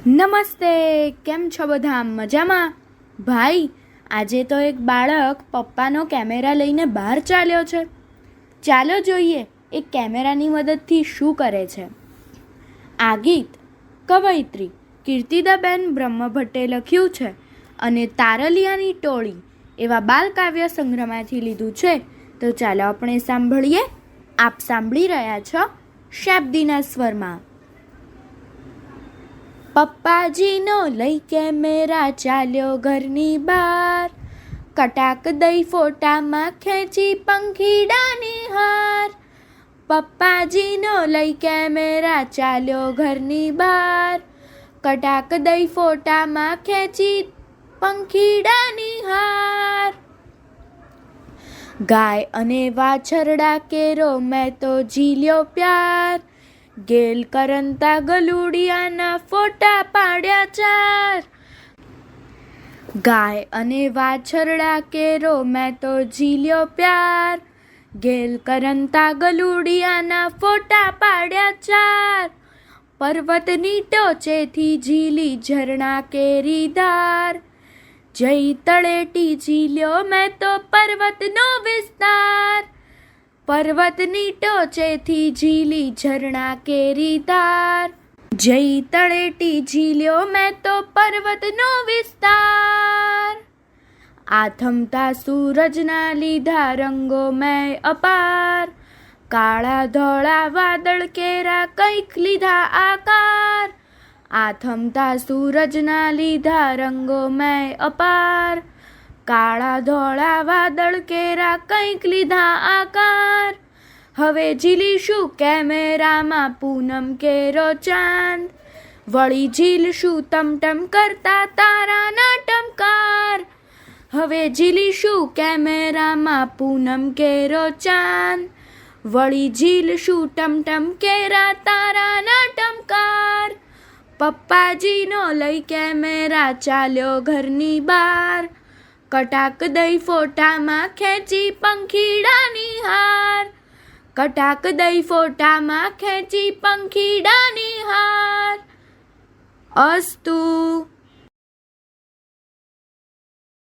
નમસ્તે, કેમ છો બધા? મજામાં? ભાઈ, આજે તો એક બાળક પપ્પાનો કેમેરા લઈને બહાર ચાલ્યો છે. ચાલો જોઈએ એ કેમેરાની મદદથી શું કરે છે. આ ગીત કવયિત્રી કીર્તિદાબેન બ્રહ્મભટ્ટે લખ્યું છે અને તારલિયાની ટોળી એવા બાલકાવ્ય સંગ્રહમાંથી લીધું છે. તો ચાલો આપણે સાંભળીએ. આપ સાંભળી રહ્યા છો શાબ્દીના સ્વરમાં. પપ્પાજીનો લઈ કેમેરા ચાલ્યો ઘરની બહાર, કટાક દઈ ફોટામાં ખેંચી પંખીડાની હાર. પપ્પાજીનો લઈ કેમેરા ચાલ્યો ઘરની બહાર, કટાક દઈ ફોટામાં ખેંચી પંખીડાની હાર. ગાય અને વાછરડા કેરો મેં તો ઝીલ્યો પ્યાર, ગેલ કરંતા ગલુડિયાના ફોટા પાડ્યા ચાર. ગાય અને વાછરડા કેરો મેં તો ઝીલ્યો પ્યાર, ગેલ કરંતા ગલુડિયાના ફોટા પાડ્યા ચાર. પર્વતની ટોચેથી ઝીલી ઝરણા કેરી ધાર, જઈ તળેટી ઝીલ્યો મેં તો પર્વતનો વિસ્તાર. પર્વતની ટોચેથી ઝીલી ઝરણા કેરી ધાર, જઈ તળેટી ઝીલ્યો મેં તો પર્વતનો વિસ્તાર. આથમતા સૂરજના લીધા રંગો મેં અપાર, કાળા ધોળા વાદળ કેરા કંઈક લીધા આકાર. આથમતા સૂરજના લીધા રંગો મેં અપાર, કાળા ધોળા વાદળ કેરા કંઈક લીધા આકાર. હવે ઝીલીશું કેમેરામાં પૂનમ કેરો ચાંદ, વળી ઝીલશું ટમટમ કરતા તારાના ટમકાર. હવે ઝીલીશું કેમેરામાં પૂનમ કેરો ચાંદ, વળી ઝીલશું ટમટમ કેરા તારાના ટમકાર. પપ્પાજીનો લઈ કેમેરા ચાલ્યો ઘરની બહાર, કટાક દઈ ફોટામાં ખેંચી પંખીડાની હાર. કટાક દઈ ફોટામાં ખેંચી પંખીડાની હાર. અસ્તુ.